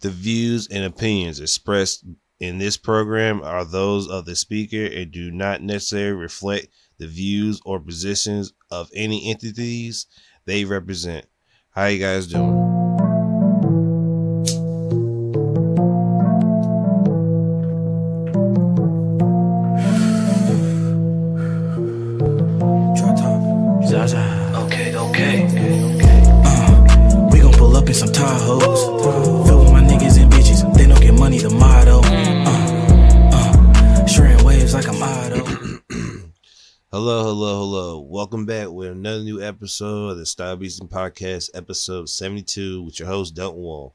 The views and opinions expressed in this program are those of the speaker and do not necessarily reflect the views or positions of any entities they represent. How you guys doing? DropTop. Zaza. Okay. We gon' pull up in some Tahoes. Fill with my niggas and bitches. They don't get money, the motto. Shredding waves like I'm Otto. Hello. Welcome back with another new episode of the StyleBeasting podcast, episode 72, with your host, Dalton Wall.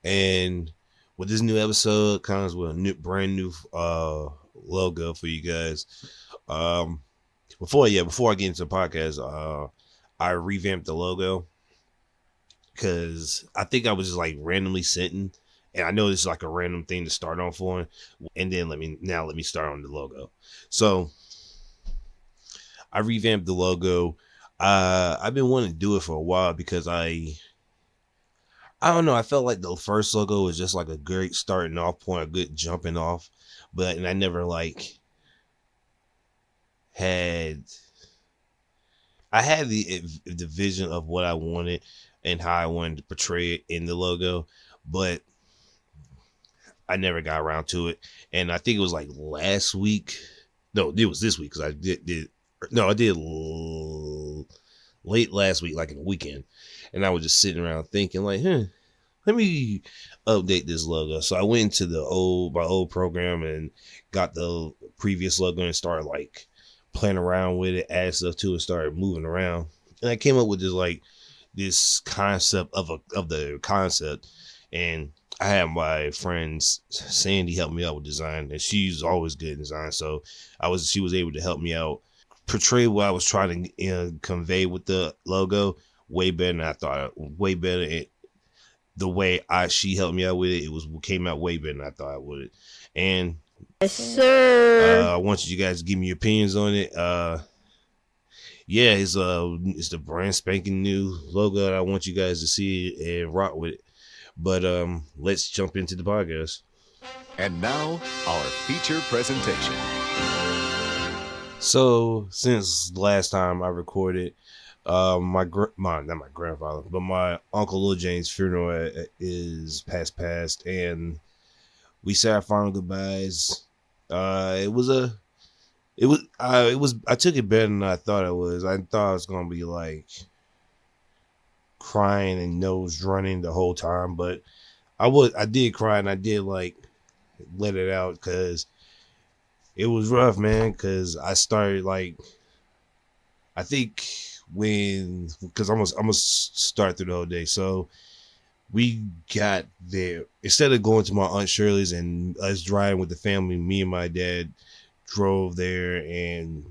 And with this new episode comes with a brand new logo for you guys. Before I get into the podcast, I revamped the logo because I think I was just like randomly sitting, and I know this is like a random thing to start off on, and then let me start on the logo. So I revamped the logo. I've been wanting to do it for a while because I don't know. I felt like the first logo was just like a great starting off point, a good jumping off, and I never I had the vision of what I wanted and how I wanted to portray it in the logo, but I never got around to it. And I think it was like last week. No, it was this week because I did late last week, like in the weekend. And I was just sitting around thinking like, let me update this logo. So I went into my old program and got the previous logo and started like playing around with it, add stuff to it, started moving around. And I came up with this concept of the concept. And I had my friend Sandy help me out with design, and she's always good in design. So she was able to help me out portray what I was trying to convey with the logo way better than I thought. Way better. The way she helped me out with it, came out way better than I thought it would. And yes, sir. I want you guys to give me your opinions on it. It's the brand spanking new logo that I want you guys to see and rock with it. But let's jump into the podcast. And now, our feature presentation. So, since last time I recorded, not my grandfather, but my Uncle Lil Jane's funeral is past, and we said our final goodbyes. I took it better than I thought it was. I thought it was gonna be like crying and nose running the whole time, but I did cry, and I did like let it out because it was rough, man. Because I started like, I think because I'm gonna start through the whole day. So we got there, instead of going to my Aunt Shirley's and us driving with the family, me and my dad drove there and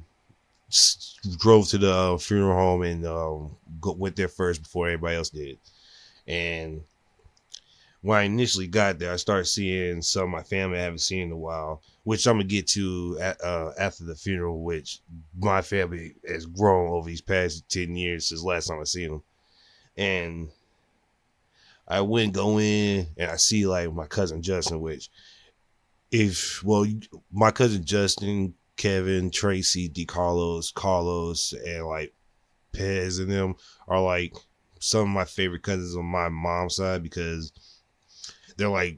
drove to the funeral home and went there first before everybody else did. And when I initially got there, I started seeing some of my family I haven't seen in a while, which I'm gonna get to after the funeral. Which my family has grown over these past 10 years since last time I seen them. And I go in and I see like my cousin Justin, my cousin Justin, Kevin, Tracy, Carlos, and like Pez and them are like some of my favorite cousins on my mom's side because they're like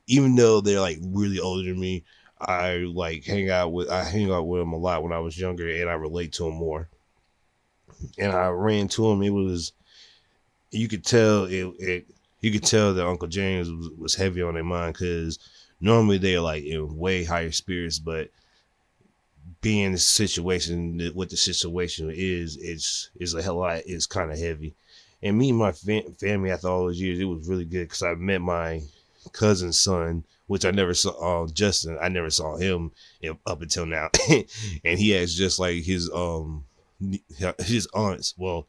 even though they're like really older than me, I hang out with them a lot when I was younger, and I relate to them more. And I ran to them. It was, you could tell that Uncle James was heavy on their mind because normally they're like in way higher spirits, but being in the situation, what the situation is, it's a hell lot. It's kind of heavy. And me and my family, after all those years, it was really good because I met my cousin's son, which I never saw. Justin, I never saw him up until now, and he acts just like his aunts. Well,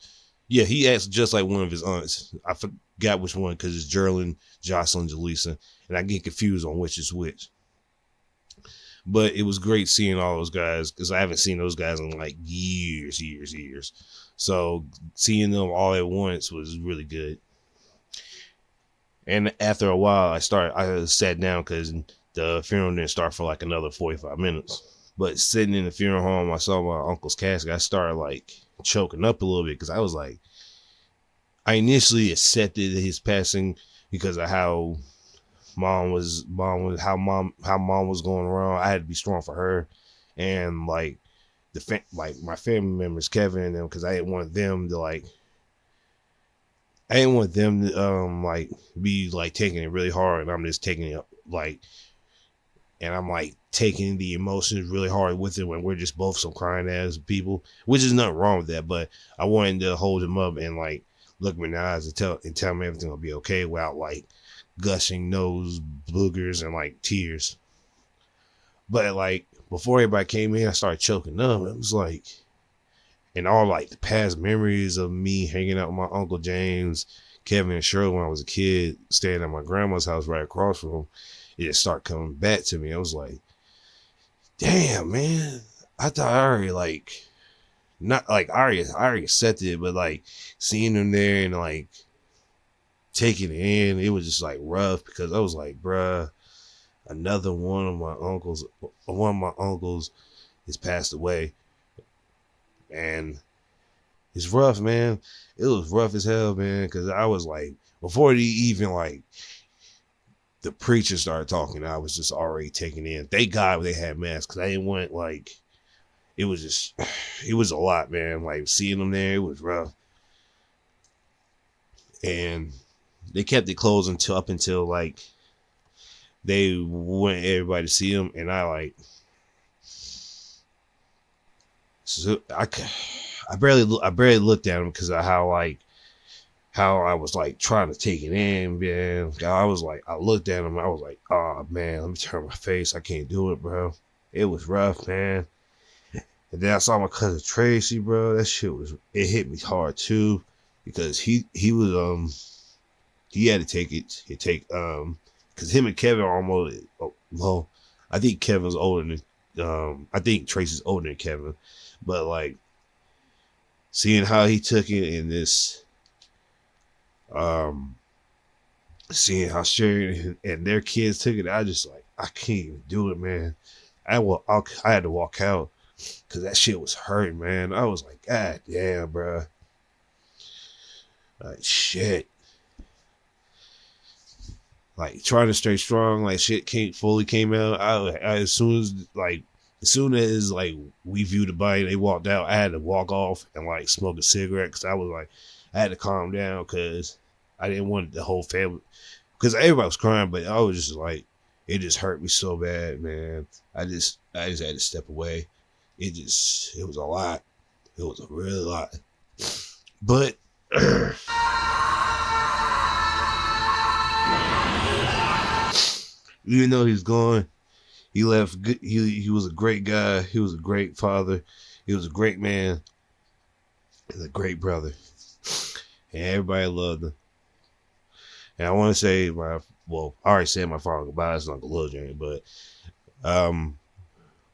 yeah, he acts just like one of his aunts. I forgot which one because it's Jerlyn, Jocelyn, Jaleesa, and I get confused on which is which. But it was great seeing all those guys because I haven't seen those guys in like years. So seeing them all at once was really good. And after a while, I sat down because the funeral didn't start for like another 45 minutes. But sitting in the funeral home, I saw my uncle's casket. I started like choking up a little bit because I was like, I initially accepted his passing because of how mom was how mom was going around. I had to be strong for her, and like like my family members, Kevin and them, because I didn't want them to like be like taking it really hard, and I'm just taking it like, and I'm like taking the emotions really hard with it when we're just both some crying ass people, which is nothing wrong with that. But I wanted to hold him up and like look me in the eyes and tell me everything will be okay without like gushing nose boogers and like tears. But like before everybody came in, I started choking up. It was like, and all like the past memories of me hanging out with my Uncle James, Kevin, and Shirley when I was a kid, staying at my grandma's house right across from him, it just started coming back to me. I was like, damn, man, I thought I already like, not like I already accepted it, but like seeing them there and like taking it in, it was just like rough because I was like, bruh, another one of my uncles has passed away. And it's rough, man. It was rough as hell, man, because I was like, before even like the preacher started talking, I was just already taking in. Thank God they had masks, because I didn't want like, it was a lot, man. Like seeing them there, it was rough. And they kept it closed up until like they want everybody to see him, and I like, so I barely looked at him because of how I was like trying to take it in, man. I was like, I looked at him, I was like, oh man, let me turn my face. I can't do it, bro. It was rough, man. And then I saw my cousin Tracy, bro. That shit it hit me hard too, because he had to take it. Because him and Kevin are almost, well, I think Kevin's older than, I think Tracy's older than Kevin, but like seeing how he took it in this, seeing how Sherry and their kids took it, I just like, I can't even do it, man. I had to walk out because that shit was hurting, man. I was like, God damn, bro. Like shit. Like trying to stay strong, like shit fully came out. I as soon as like we viewed the body, they walked out. I had to walk off and like smoke a cigarette because I was like, I had to calm down because I didn't want the whole family, because everybody was crying, but I was just like, it just hurt me so bad, man. I just had to step away. It was a lot. It was a really lot. But even though he's gone, he left good. He was a great guy. He was a great father. He was a great man. And a great brother. And everybody loved him. And I want to say I already said my father goodbye. It's Uncle Lil James, but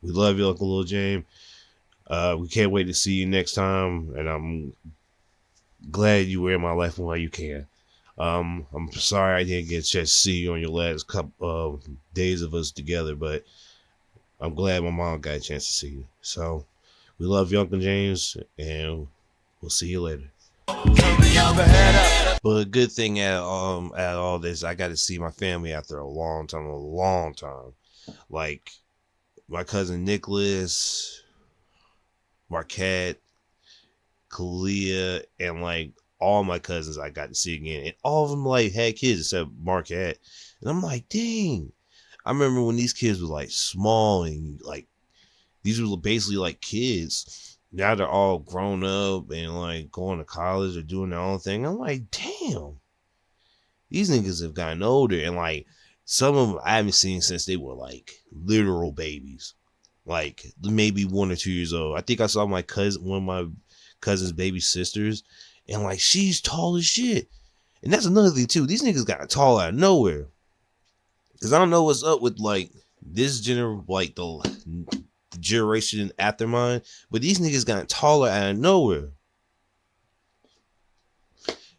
we love you, Uncle Lil James. We can't wait to see you next time, and I'm glad you were in my life while you can. I'm sorry I didn't get a chance to see you on your last couple of days of us together, but I'm glad my mom got a chance to see you. So we love you, Uncle James, and we'll see you later. But a good thing at all this, I got to see my family after a long time. Like my cousin Nicholas, Marquette, Kalia, and like all my cousins I got to see again, and all of them like had kids except Marquette, and I'm like, dang. I remember when these kids were like small and like these were basically like kids. Now they're all grown up and like going to college or doing their own thing. I'm like, damn, these niggas have gotten older, and like some of them I haven't seen since they were like literal babies, like maybe 1 or 2 years old. I think I saw one of my cousin's baby sisters, and like she's tall as shit. And that's another thing too. These niggas got tall out of nowhere. Cause I don't know what's up with like this the generation after mine, but these niggas got taller out of nowhere.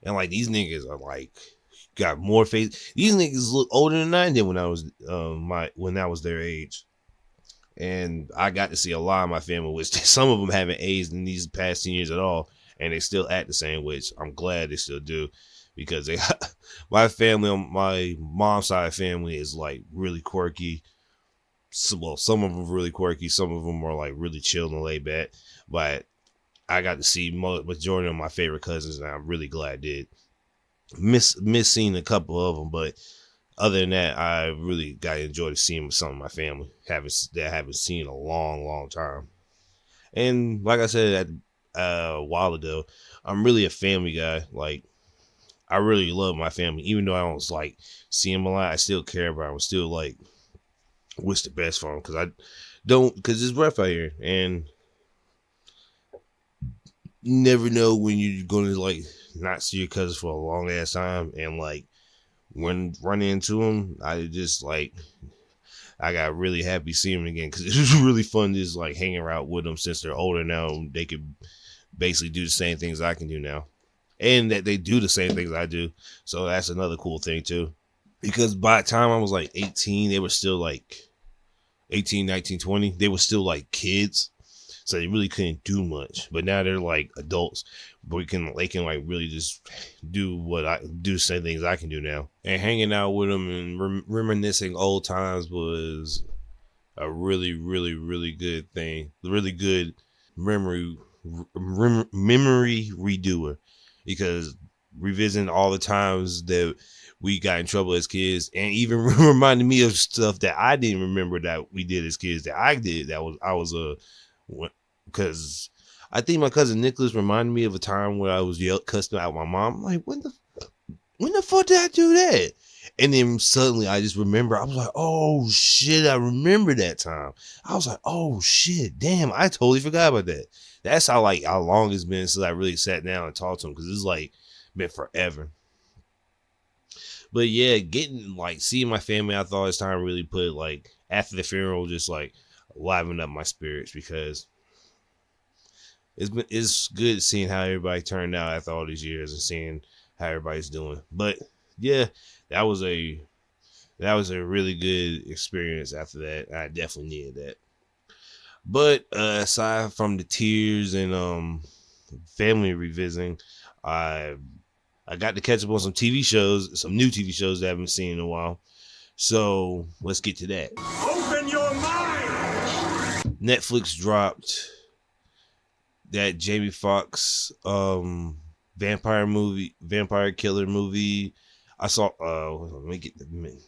And like these niggas are like got more face. These niggas look older than I did when I was when I was their age. And I got to see a lot of my family, which some of them haven't aged in these past 10 years at all, and they still act the same, which I'm glad they still do, because they my family on my mom's side family is like really quirky. So, well, some of them are really quirky, some of them are like really chill and laid back, but I got to see majority of my favorite cousins, and I'm really glad I did. Miss seeing a couple of them, but other than that, I really got to enjoy seeing some of my family that I haven't seen in a long, long time. And like I said a while ago, I'm really a family guy. Like, I really love my family, even though I don't like see them a lot. I still care about them. I still like wish the best for them, because it's rough out here, and you never know when you're gonna like not see your cousins for a long ass time, and like when running into them, I just like I got really happy seeing them again, because it was really fun just like hanging around with them. Since they're older now, they could basically do the same things I can do now, and that they do the same things I do. So that's another cool thing too, because by the time I was like 18, they were still like 18, 19, 20. They were still like kids, so they really couldn't do much. But now they're like adults, but they can like really just do the same things I can do now. And hanging out with them and reminiscing old times was a really, really, really good thing. Really good memory redoer, because revisiting all the times that we got in trouble as kids, and even reminding me of stuff that I didn't remember that we did as kids that I did. Because I think my cousin Nicholas reminded me of a time where I was cussing out my mom. I'm like, when the fuck did I do that? And then suddenly I just remember, I was like, oh shit, I remember that time. I was like, oh shit, damn, I totally forgot about that. That's how long it's been since I really sat down and talked to him, because it's like been forever. But yeah, seeing my family after all this time really put after the funeral, just livened up my spirits, because it's good seeing how everybody turned out after all these years and seeing how everybody's doing. But yeah, that was a really good experience after that. I definitely needed that. But aside from the tears and family revisiting, I got to catch up on some TV shows, some new TV shows that I haven't seen in a while. So let's get to that. Open your mind! Netflix dropped that Jamie Foxx vampire killer movie. I saw let me get the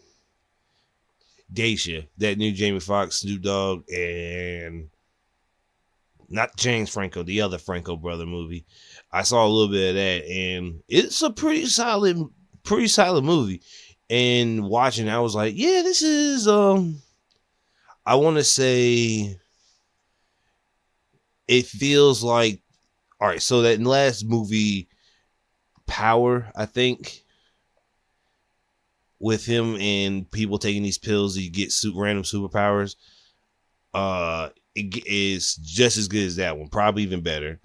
Geisha, that new Jamie Foxx, Snoop Dogg, and not James Franco, the other Franco brother movie. I saw a little bit of that, and it's a pretty solid movie. And watching, I was like, yeah, this is I want to say it feels like, all right, so that last movie, Power, I think, with him and people taking these pills, you get random superpowers. It is just as good as that one, probably even better.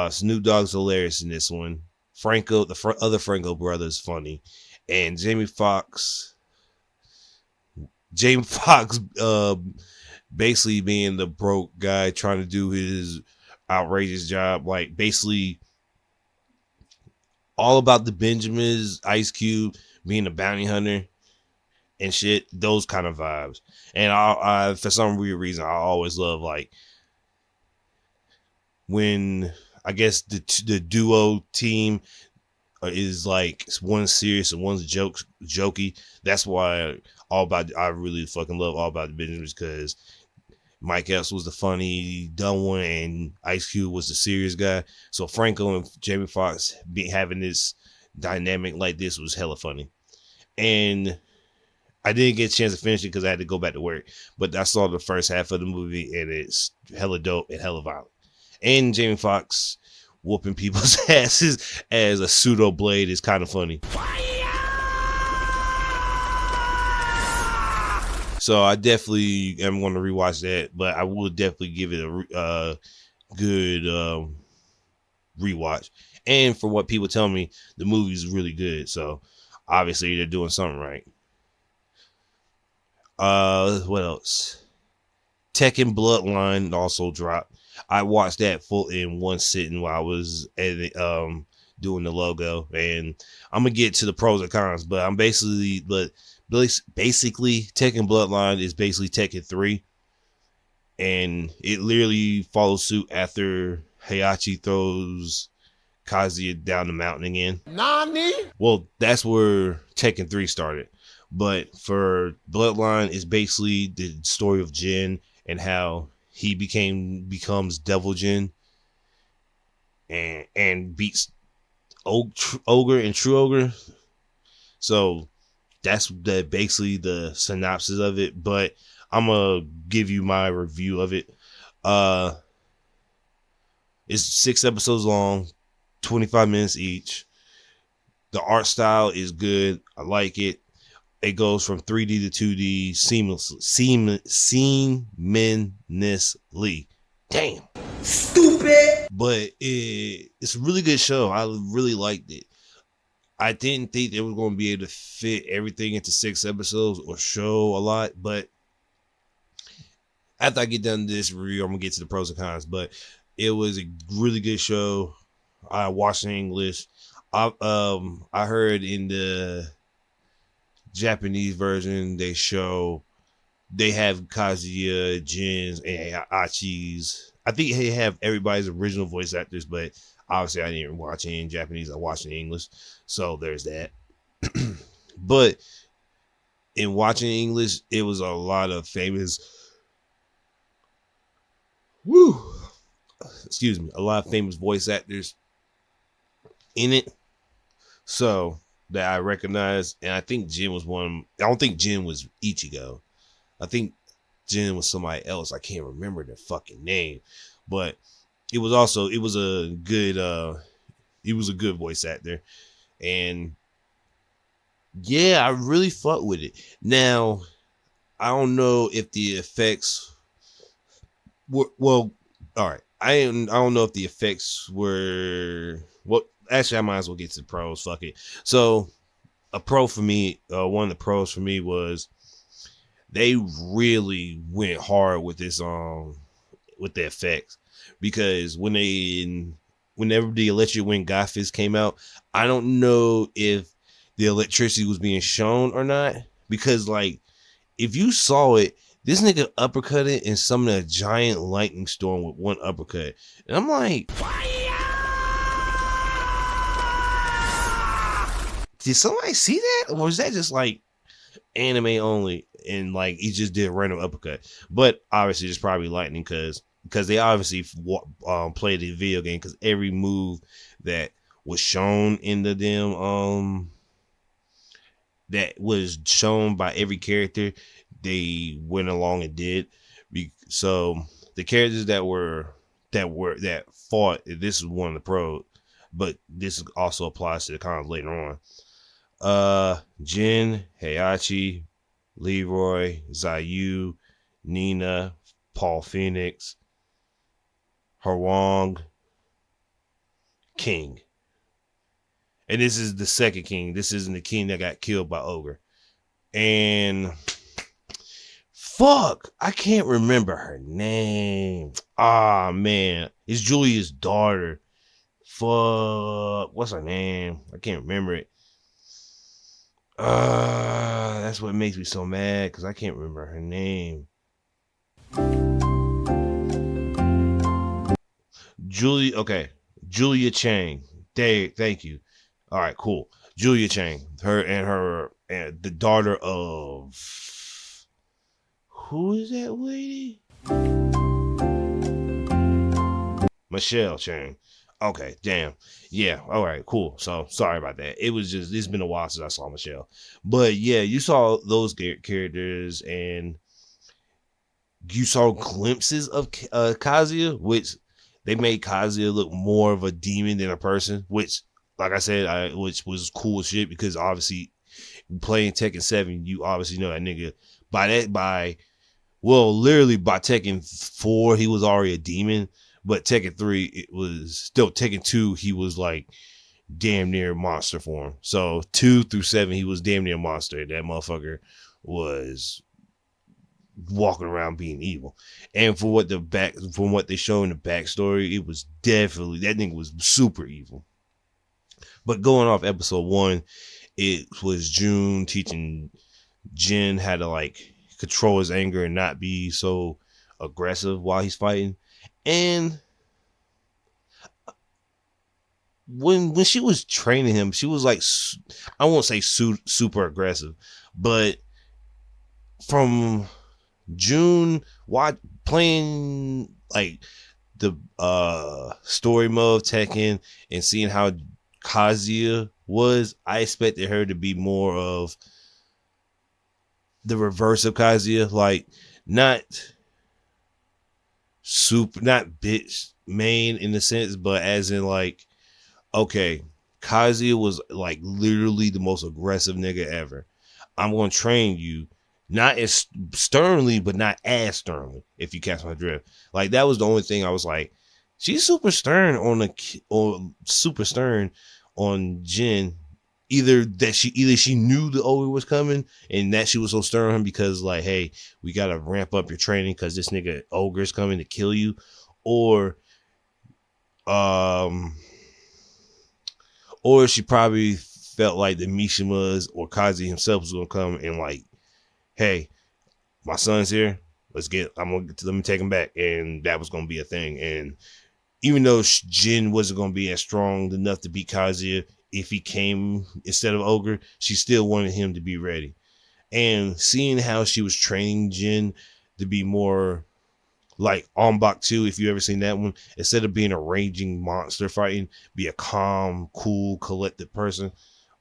Snoop Dogg's hilarious in this one. Franco, the other Franco brother, is funny, and Jamie Foxx, basically being the broke guy trying to do his outrageous job, like basically all about the Benjamins, Ice Cube being a bounty hunter and shit, those kind of vibes. And I for some weird reason, I always love when I guess the duo team is one's serious and one's jokey. That's why I really fucking love All About the Benjamins, because Mike Epps was the funny dumb one and Ice Cube was the serious guy. So Franco and Jamie Foxx having this dynamic like this was hella funny. And I didn't get a chance to finish it because I had to go back to work, but I saw the first half of the movie and it's hella dope and hella violent. And Jamie Foxx whooping people's asses as a pseudo blade is kind of funny. So I definitely am going to rewatch that, but I will definitely give it a good rewatch. And for what people tell me, the movie is really good. So obviously they're doing something right. What else? Tekken Bloodline also dropped. I watched that full in one sitting while I was doing the logo, and I'm gonna get to the pros and cons, but basically Tekken Bloodline is basically Tekken 3, and it literally follows suit after Heihachi throws Kazuya down the mountain again. Nani? Well, that's where Tekken 3 started. But for Bloodline, it's basically the story of Jin and how he becomes Devil Jin and beats Ogre and True Ogre. So that's basically the synopsis of it. But I'm gonna give you my review of it. It's 6 episodes long, 25 minutes each. The art style is good. I like it. It goes from 3D to 2D seamlessly. Damn. Stupid. But it's a really good show. I really liked it. I didn't think they were going to be able to fit everything into 6 episodes or show a lot. But after I get done this review, I'm going to get to the pros and cons. But it was a really good show. I watched in English. I heard in the Japanese version they have Kazuya, Jin's, and Achi's. I think they have everybody's original voice actors, but obviously I didn't watch it in Japanese. I watched it in English, so there's that. But in watching English, it was a lot of famous a lot of famous voice actors in it, so that I recognize. And I think Jin was one. I don't think Jin was Ichigo. I think Jin was somebody else. I can't remember their fucking name, but it was a good voice actor, and yeah, I really fucked with it. Now, I don't know if the effects were all right. I don't know if the effects were Actually, I might as well get to the pros. Fuck it. So, one of the pros for me was they really went hard with this with the effects, because whenever the Electric Wind God Fist came out, I don't know if the electricity was being shown or not, because like if you saw it, this nigga uppercutted and summoned a giant lightning storm with one uppercut, and I'm like, did somebody see that, or was that just like anime only, and like he just did a random uppercut? But obviously it's probably lightning, because they obviously played the video game, because every move that was shown in the damn that was shown by every character, they went along and did. So the characters that fought, this is one of the pros, but this also applies to the cons later on. Jin, Heihachi, Leroy, Zayu, Nina, Paul Phoenix, Hwang, King. And this is the second king. This isn't the king that got killed by Ogre. And fuck, I can't remember her name. Ah, man. It's Julia's daughter. Fuck. What's her name? I can't remember it. That's what makes me so mad, because I can't remember her name. Julia Chang. Thank you. All right, cool. Julia Chang. Her and the daughter of, who is that lady? Michelle Chang. Okay, damn. Yeah, all right, cool. So, sorry about that. It's been a while since I saw Michelle. But yeah, you saw those characters, and you saw glimpses of Kazuya, which they made Kazuya look more of a demon than a person, which, like I said, which was cool as shit, because obviously playing Tekken 7, you obviously know that nigga. Literally by Tekken 4, he was already a demon. But Tekken 3, it was still Tekken 2. He was like damn near monster form. So 2 through 7, he was damn near monster. That motherfucker was walking around being evil. And from what they show in the backstory, it was definitely, that nigga was super evil. But going off episode 1, it was June teaching Jin how to like control his anger and not be so aggressive while he's fighting. And when she was training him, she was like, I won't say super aggressive, but from June playing like the story mode Tekken and seeing how Kazuya was, I expected her to be more of the reverse of Kazuya, like not bitch main in the sense, but as in like, okay, Kazuya was like literally the most aggressive nigga ever. I'm going to train you, not as sternly, but not as sternly, if you catch my drift. Like, that was the only thing I was like, she's super stern on Jin. Either she knew the ogre was coming and that she was so stern on him because like, hey, we got to ramp up your training because this nigga ogre is coming to kill you. Or she probably felt like the Mishimas or Kazi himself was gonna come and like, hey, my son's here. Let me take him back, and that was gonna be a thing. And even though Jin wasn't gonna be as strong enough to beat Kazuya if he came instead of Ogre, she still wanted him to be ready. And seeing how she was training Jin to be more like Ombak 2, if you ever seen that one, instead of being a raging monster fighting, be a calm, cool, collected person.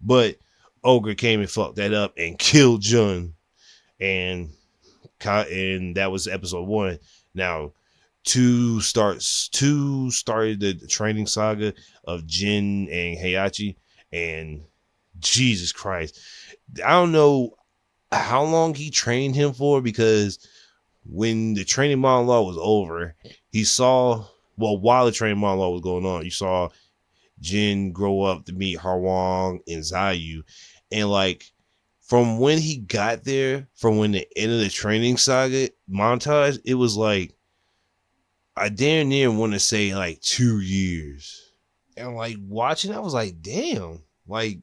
But Ogre came and fucked that up and killed Jun. And that was episode 1. Now, 2 started the training saga of Jin and Heihachi, and Jesus Christ, I don't know how long he trained him for, because when the training monologue was over, while the training monologue was going on, you saw Jin grow up to meet Harwang and Zayu, and like, from when he got there, from when the end of the training saga montage, it was like, I damn near want to say like 2 years. And like watching, I was like, damn, like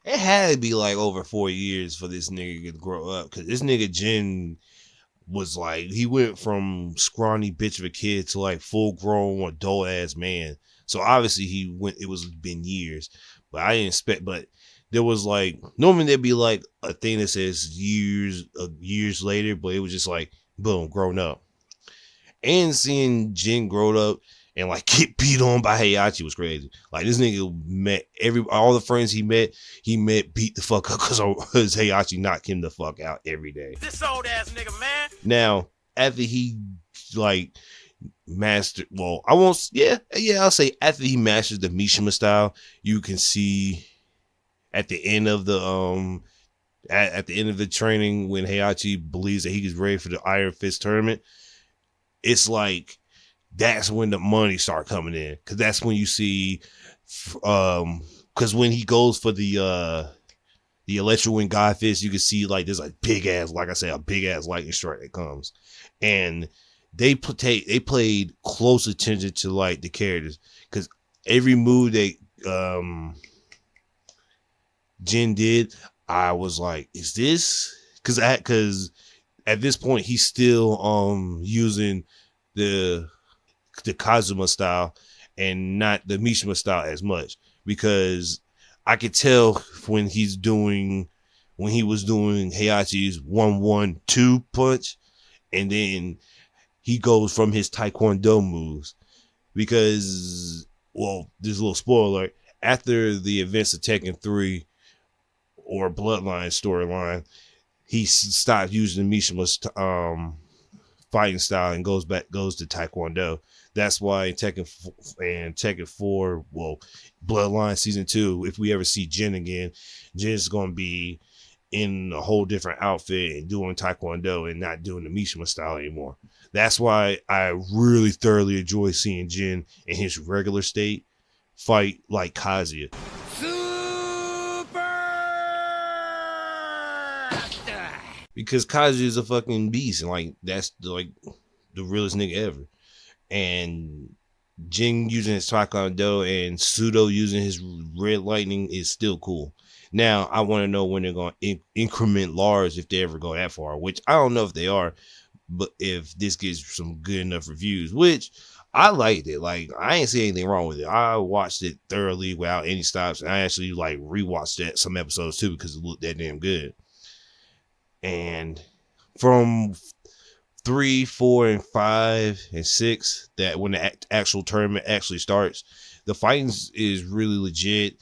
it had to be like over 4 years for this nigga to grow up. Cause this nigga Jin was like, he went from scrawny bitch of a kid to like full grown adult ass man. So obviously been years, but I didn't expect, but there was like, normally there'd be like a thing that says years later, but it was just like, boom, grown up. And seeing Jin grow up and like get beat on by Heihachi was crazy. Like, this nigga met all the friends he met beat the fuck up because Heihachi knocked him the fuck out every day. This old ass nigga, man. Now, after he like mastered, well, I won't, I'll say after he masters the Mishima style, you can see at the end of the at the end of the training, when Heihachi believes that he is ready for the Iron Fist tournament, it's like that's when the money start coming in, because that's when you see, because when he goes for the Electro Wind God Fist, you can see like there's a big ass, like I said, a big ass lightning strike that comes, and they played close attention to like the characters, because every move they Jin did, I was like, is this, because at this point he's still using the Kazuma style and not the Mishima style as much, because I could tell when he was doing Heihachi's 1-1-2 punch, and then he goes from his Taekwondo moves, because, well, there's a little spoiler, after the events of Tekken 3 or Bloodline storyline, he stopped using Mishima's fighting style and goes to Taekwondo. That's why in Tekken 4, well, Bloodline Season 2, if we ever see Jin again, Jin's going to be in a whole different outfit and doing Taekwondo and not doing the Mishima style anymore. That's why I really thoroughly enjoy seeing Jin in his regular state fight like Kazuya. Because Kazuya is a fucking beast, and like that's the realest nigga ever. And Jin using his Taekwondo and Pseudo using his red lightning is still cool. Now I want to know when they're going to increment Lars, if they ever go that far, which I don't know if they are, but if this gets some good enough reviews, which I liked it. Like, I ain't see anything wrong with it. I watched it thoroughly without any stops, and I actually like rewatched some episodes too because it looked that damn good. And from 3, 4, and 5, and 6, that when the actual tournament actually starts, the fighting is really legit.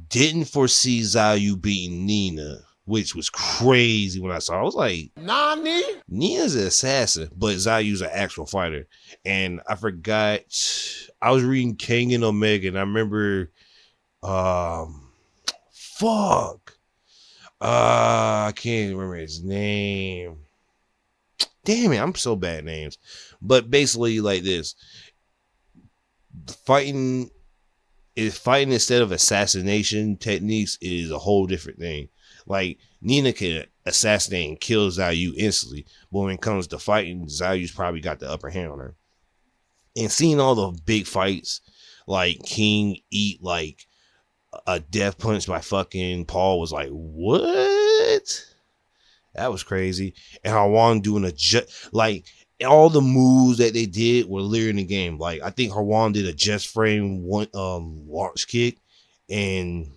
Didn't foresee Zayu beating Nina, which was crazy when I saw it. I was like, Nani? Nina's an assassin, but Zayu's an actual fighter. And I forgot, I was reading King and Omega, and I remember, I can't remember his name. Damn it, I'm so bad at names. But basically like this. Fighting instead of assassination techniques is a whole different thing. Like, Nina can assassinate and kill Zayu instantly, but when it comes to fighting, Zayu's probably got the upper hand on her. And seeing all the big fights, like King eat like a death punch by fucking Paul, was like, what? That was crazy. And Harwan doing like all the moves that they did were literally in the game. Like, I think Harwan did a just frame one launch kick, and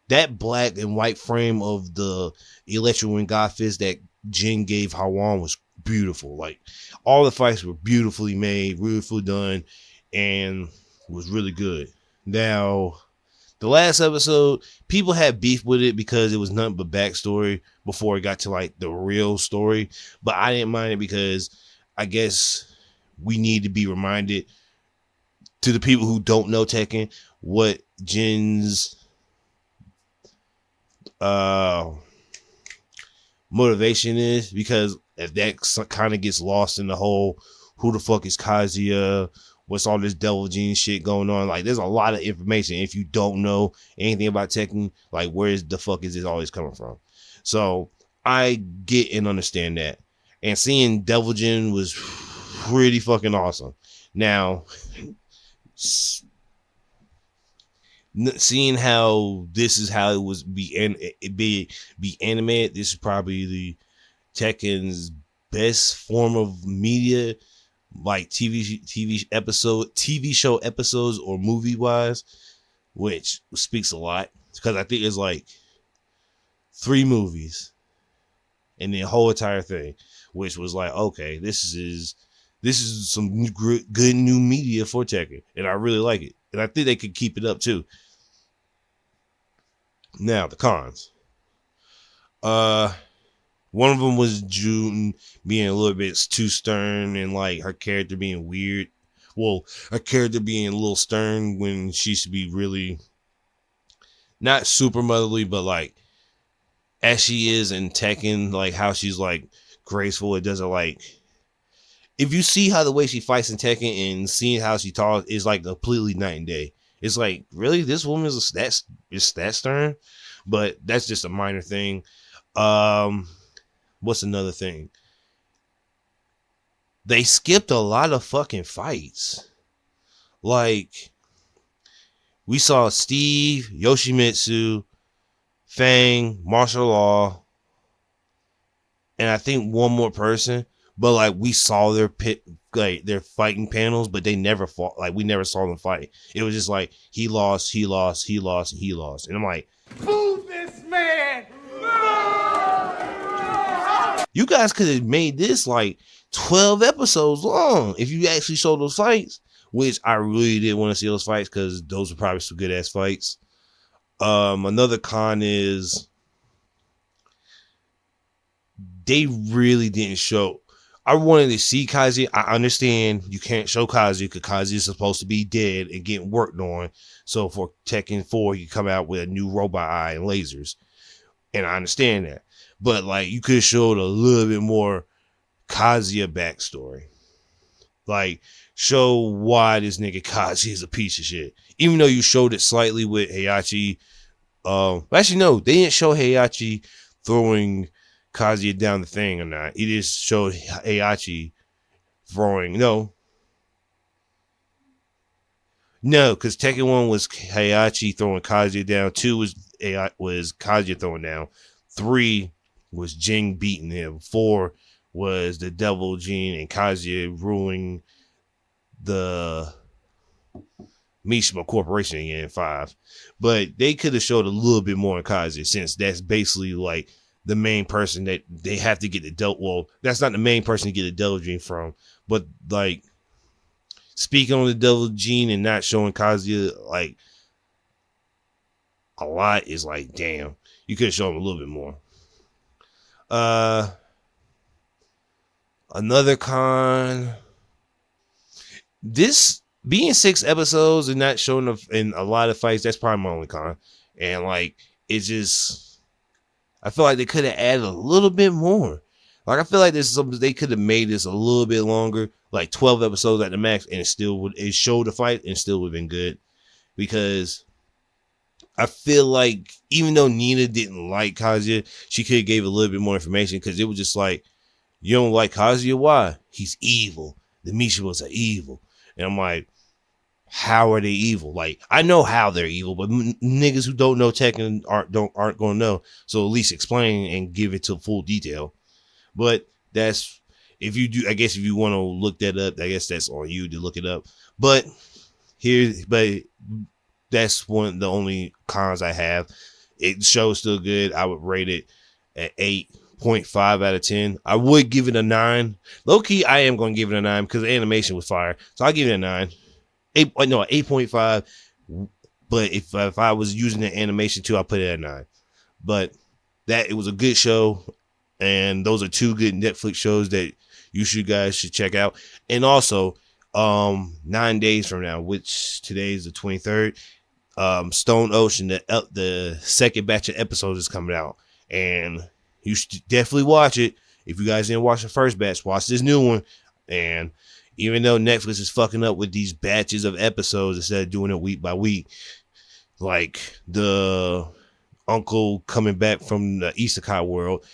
that black and white frame of the Electro Wing God Fist that Jin gave Harwan was beautiful. Like, all the fights were beautifully made, beautifully done, and was really good. Now, the last episode, people had beef with it because it was nothing but backstory before it got to like the real story. But I didn't mind it because I guess we need to be reminded, to the people who don't know Tekken, what Jin's motivation is, because if that kind of gets lost in the whole who the fuck is Kazuya, what's all this Devil Gene shit going on, like there's a lot of information. If you don't know anything about Tekken, like where the fuck is this always coming from? So I get and understand that, and seeing Devil Gene was pretty fucking awesome. Now, seeing how this is how it was be animated, this is probably the Tekken's best form of media, like TV show episodes or movie wise, which speaks a lot, because I think it's like 3 movies and the whole entire thing, which was like, okay, this is some good new media for Tekken, and I really like it, and I think they could keep it up too. Now, the cons. One of them was June being a little bit too stern, and like her character being weird. Well, her character being a little stern when she should be really not super motherly, but like as she is in Tekken, like how she's like graceful. It doesn't like, if you see how the way she fights in Tekken and seeing how she talks is like completely night and day. It's like, really, this woman is that stern? But that's just a minor thing. What's another thing? They skipped a lot of fucking fights. Like, we saw Steve, Yoshimitsu, Fang, Martial Law, and I think one more person. But like, we saw their fighting panels, but they never fought. Like, we never saw them fight. It was just like, he lost, he lost, he lost, he lost. And I'm like, Boo this man! you guys could have made this like 12 episodes long if you actually showed those fights, which I really didn't want to see those fights because those were probably some good ass fights. Another con is they really didn't show. I wanted to see Kazuya. I understand you can't show Kazuya because Kazuya is supposed to be dead and getting worked on. So for Tekken 4, you come out with a new robot eye and lasers. And I understand that. But like, you could have showed a little bit more Kazuya backstory. Like, show why this nigga Kaji is a piece of shit. Even though you showed it slightly with Heihachi. Actually, no, they didn't show Heihachi throwing Kazuya down the thing or not. He just showed Heihachi throwing. No, because Tekken 1 was Heihachi throwing Kazuya down. 2 was Kazuya throwing down. 3 was Jing beating him. 4 was the Devil Gene and Kazuya ruling the Mishima Corporation in 5. But they could have showed a little bit more in Kazuya, since that's basically like the main person that they have to get the Devil. Well, that's not the main person to get the Devil Gene from, but like speaking on the Devil Gene and not showing Kazuya like a lot is like, damn, you could have shown him a little bit more. Another con, this being 6 episodes and not showing up in a lot of fights, that's probably my only con. And like, it's just, I feel like they could have added a little bit more. Like, I feel like there's something they could have made this a little bit longer, like 12 episodes at the max, and it showed the fight and still would have been good. Because I feel like even though Nina didn't like Kazuya, she could have gave a little bit more information, because it was just like, you don't like Kazuya? Why? He's evil. The Mishimas are evil. And I'm like, how are they evil? Like, I know how they're evil, but niggas who don't know Tekken aren't going to know. So at least explain and give it to full detail. But that's, if you do, I guess if you want to look that up, I guess that's on you to look it up. But that's one of the only cons I have. It show's still good. I would rate it at 8.5 out of 10. I would give it a 9. Low key, I am going to give it a 9 because the animation was fire. So I'll give it a 9. 8.5. But if I was using the animation too, I'll put it at 9. But it was a good show. And those are 2 good Netflix shows that you guys should check out. And also, 9 days from now, which today is the 23rd, Stone Ocean, the second batch of episodes is coming out. And you should definitely watch it. If you guys didn't watch the first batch, watch this new one. And even though Netflix is fucking up with these batches of episodes instead of doing it week by week, like the uncle coming back from the Isekai world,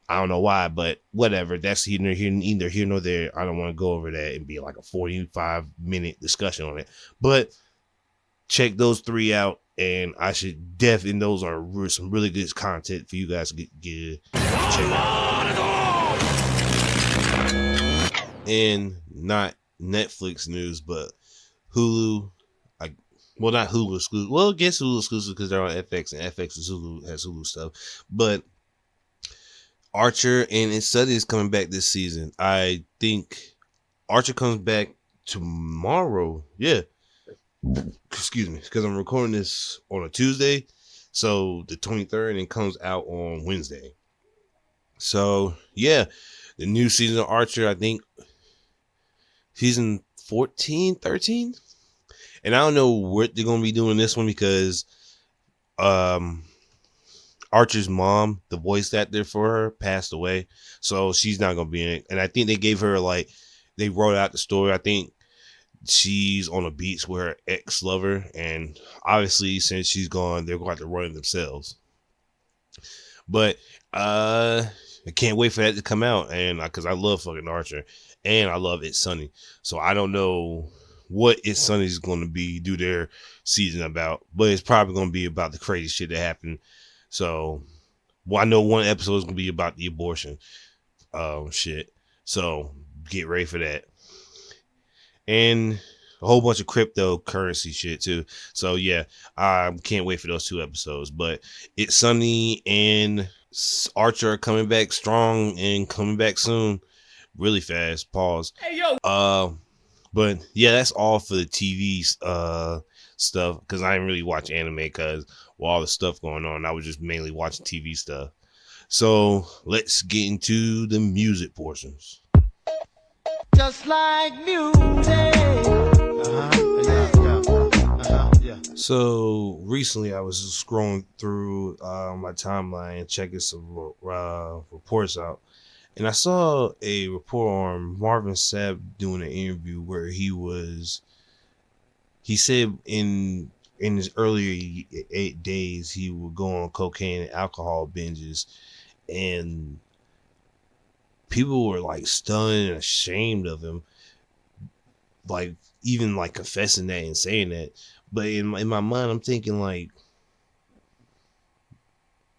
I don't know why, but whatever. That's neither here nor there. I don't want to go over that and be like a 45-minute discussion on it. But check those 3 out, and I should definitely. Those are some really good content for you guys to get check out. And not Netflix news, but Hulu. Well, not Hulu exclusive. Well, I guess Hulu exclusive because they're on FX, and FX is has Hulu stuff, but Archer and its study is coming back this season. I think Archer comes back tomorrow. Yeah. Excuse me. Because I'm recording this on a Tuesday. So the 23rd, and it comes out on Wednesday. So yeah. The new season of Archer, I think season 14, 13. And I don't know what they're going to be doing this one because Archer's mom, the voice actor for her, passed away. So she's not going to be in it. And I think they gave her, like, they wrote out the story. I think she's on a beach with her ex-lover. And obviously, since she's gone, they're going to have to run it themselves. But I can't wait for that to come out. And because I love fucking Archer. And I love It's Sunny. So I don't know what It's Sunny is going to do their season about. But it's probably going to be about the crazy shit that happened. So, I know one episode is going to be about the abortion shit. So, get ready for that. And a whole bunch of cryptocurrency shit, too. So, yeah, I can't wait for those 2 episodes. But It's Sunny and Archer are coming back strong and coming back soon. Really fast. Pause. Hey, yo! But, yeah, that's all for the TV stuff. Because I didn't really watch anime because with all the stuff going on, I was just mainly watching TV stuff. So let's get into the music portions. Just like music. So recently I was scrolling through my timeline and checking some reports out. And I saw a report on Marvin Sapp doing an interview where he said in his earlier 8 days he would go on cocaine and alcohol binges, and people were like stunned and ashamed of him, like even like confessing that and saying that. But in my mind, I'm thinking like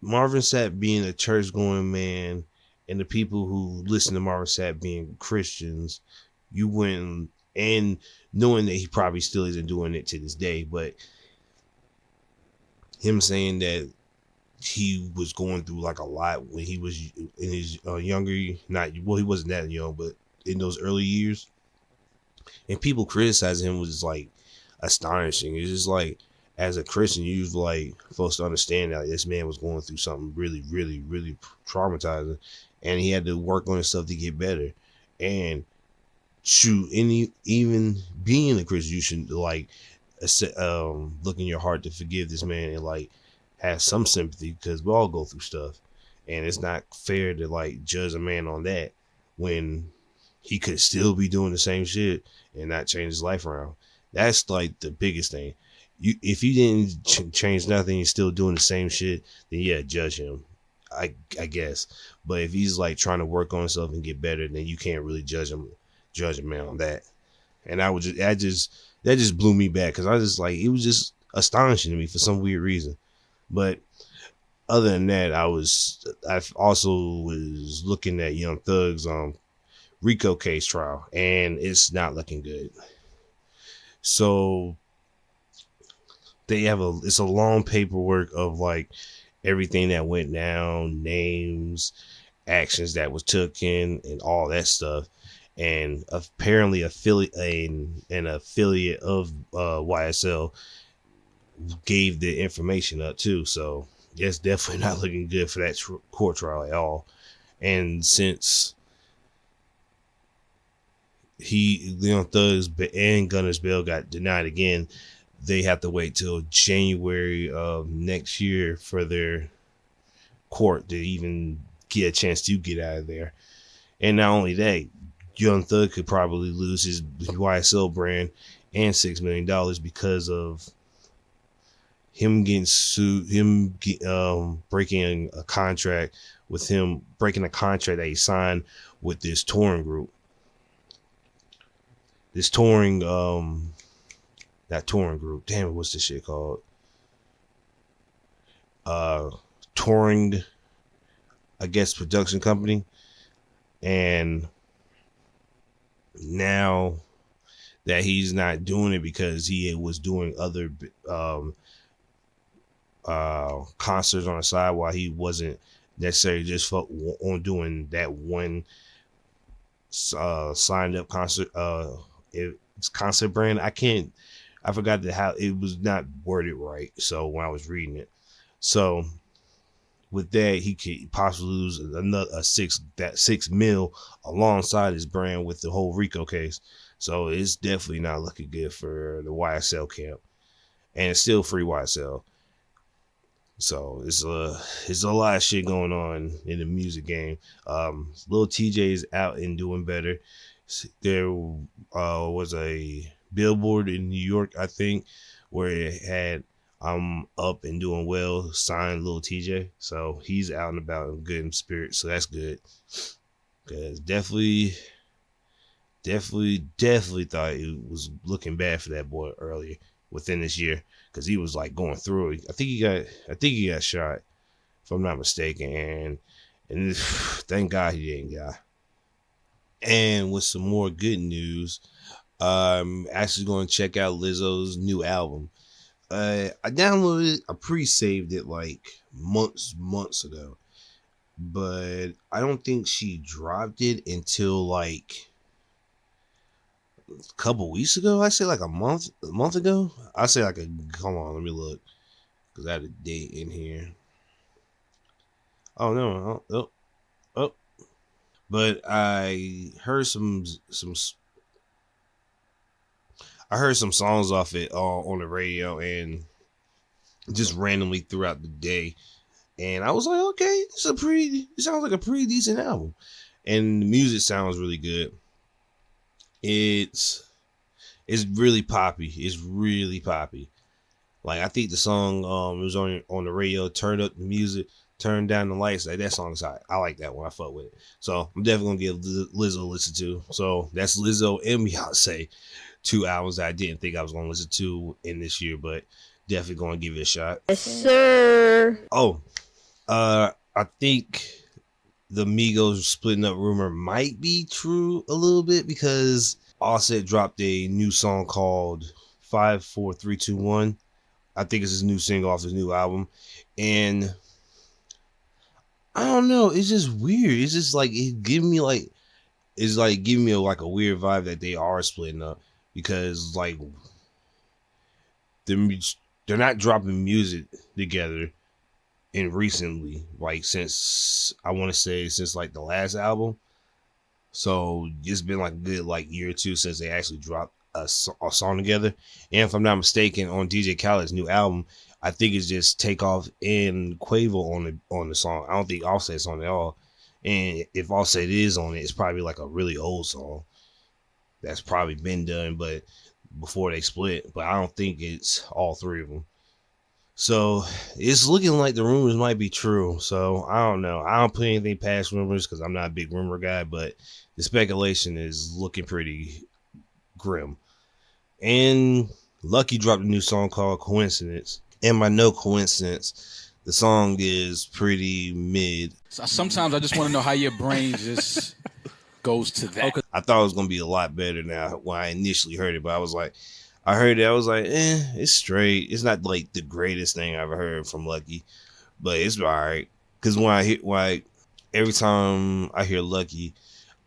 Marvin Sapp being a church going man, and the people who listen to Marvin Sapp being Christians, you went and knowing that he probably still isn't doing it to this day, but him saying that he was going through like a lot when he was in his younger, not well, he wasn't that young, but in those early years, and people criticizing him was like astonishing. It's just like, as a Christian, you was like supposed to understand that this man was going through something really, really, really traumatizing, and he had to work on himself to get better. And shoot, even being a Christian, you should like look in your heart to forgive this man and like have some sympathy, because we all go through stuff, and it's not fair to like judge a man on that when he could still be doing the same shit and not change his life around. That's like the biggest thing. If you didn't change nothing, you're still doing the same shit, then yeah, judge him, I guess. But if he's like trying to work on himself and get better, then you can't really judge a man on that. And that just blew me back, because I was just like, it was just astonishing to me for some weird reason. But other than that, I also was looking at Young Thug's RICO case trial, and it's not looking good. So it's a long paperwork of like everything that went down, names, actions that was taken, and all that stuff. And apparently an affiliate of YSL gave the information up too. So it's definitely not looking good for that court trial at all. And since Thug's and Gunner's bail got denied again, they have to wait till January of next year for their court to even get a chance to get out of there. And not only that, Young Thug could probably lose his YSL brand and $6 million because of him getting sued, breaking a contract that he signed with this touring group. This touring, not touring group. Damn it, what's this shit called? Touring, I guess, production company. And now that he's not doing it because he was doing other concerts on the side while he wasn't necessarily just on doing that one signed up concert it's concert brand. I forgot how it was not worded right, so when I was reading it. So with that, he could possibly lose another $6 million alongside his brand with the whole RICO case. So it's definitely not looking good for the YSL camp, and it's still free YSL. So it's a lot of shit going on in the music game. Lil TJ is out and doing better. There was a billboard in New York, I think, where it had up and doing well signed Lil TJ. So he's out and about in good spirits. So that's good. Cause definitely thought it was looking bad for that boy earlier within this year, because he was like going through it. I think he got shot, if I'm not mistaken, and thank God he didn't die. And with some more good news, I'm actually going to check out Lizzo's new album. I pre-saved it like months ago, but I don't think she dropped it until like a couple weeks ago. I say like a month ago. I say like hold on, let me look, because I had a date in here. Oh no, oh. But I heard some songs off it on the radio and just randomly throughout the day, and I was like, okay, it sounds like a pretty decent album. and the music sounds really good. It's really poppy. It's really poppy. Like I think the song it was on the radio. Turn up the music, turn down the lights. Like that song's hot. I like that one. I fuck with it. So I'm definitely gonna give Lizzo a listen to. So that's Lizzo and Beyonce, 2 albums that I didn't think I was gonna listen to in this year, but definitely gonna give it a shot. Yes, sir. Oh, I think the Migos splitting up rumor might be true a little bit because Offset dropped a new song called 5 4 3 2 1. I think it's his new single off his new album, and I don't know. It's just weird. It's just like it's giving me like a weird vibe that they are splitting up because like they're not dropping music together in recently, like since I want to say since like the last album. So it's been like a good like year or two since they actually dropped a song together. And if I'm not mistaken, on DJ Khaled's new album, I think it's just Takeoff and Quavo on the song. I don't think Offset's on it at all. And if Offset is on it, it's probably like a really old song that's probably been done, but before they split. But I don't think it's all three of them. So it's looking like the rumors might be true. So I don't know. I don't put anything past rumors because I'm not a big rumor guy, but the speculation is looking pretty grim. And Lucky dropped a new song called Coincidence. And by no coincidence, the song is pretty mid. Sometimes I just want to know how your brain just goes to that. Okay. I thought it was going to be a lot better now when I initially heard it, but I heard it, I was like, it's straight. It's not like the greatest thing I ever heard from Lucky, but it's all right. Because every time I hear Lucky,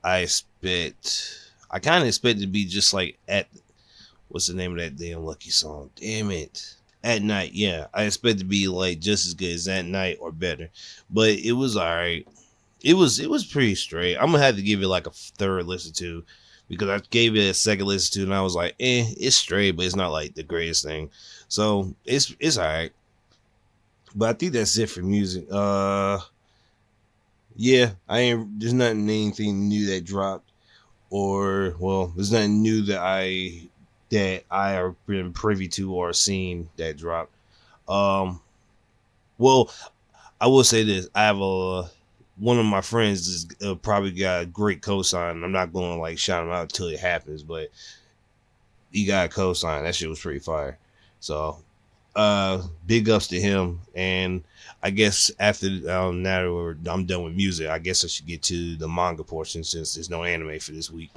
I kind of expect it to be just like what's the name of that damn Lucky song? Damn it. At Night, yeah. I expect it to be like just as good as At Night or better. But it was all right. It was pretty straight. I'm gonna have to give it like a third listen to because I gave it a second listen to and I was like, it's straight, but it's not like the greatest thing. So it's all right. But I think that's it for music. Yeah, there's anything new that dropped, or there's nothing new that I have been privy to or seen that dropped. Well, I will say this: I have one of my friends is probably got a great cosign. I'm not going to like shout him out until it happens, but he got a cosign. That shit was pretty fire. So, big ups to him. And I guess after now that I'm done with music, I guess I should get to the manga portion since there's no anime for this week.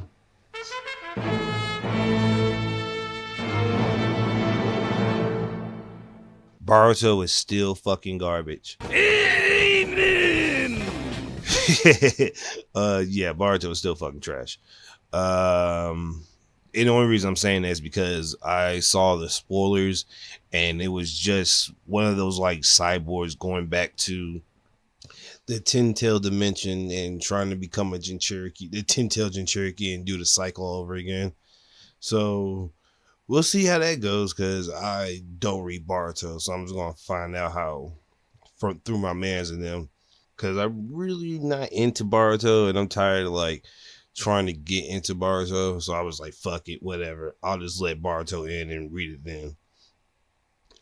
Boruto is still fucking garbage. Amen. Yeah, Boruto is still fucking trash. And the only reason I'm saying that is because I saw the spoilers and it was just one of those like cyborgs going back to the 10-tail dimension and trying to become the 10-tail Jinchuriki and do the cycle over again. So we'll see how that goes because I don't read Boruto, so I'm just gonna find out through my mans and them, because I'm really not into Boruto and I'm tired of like trying to get into Boruto. So I was like, fuck it, whatever. I'll just let Boruto in and read it then,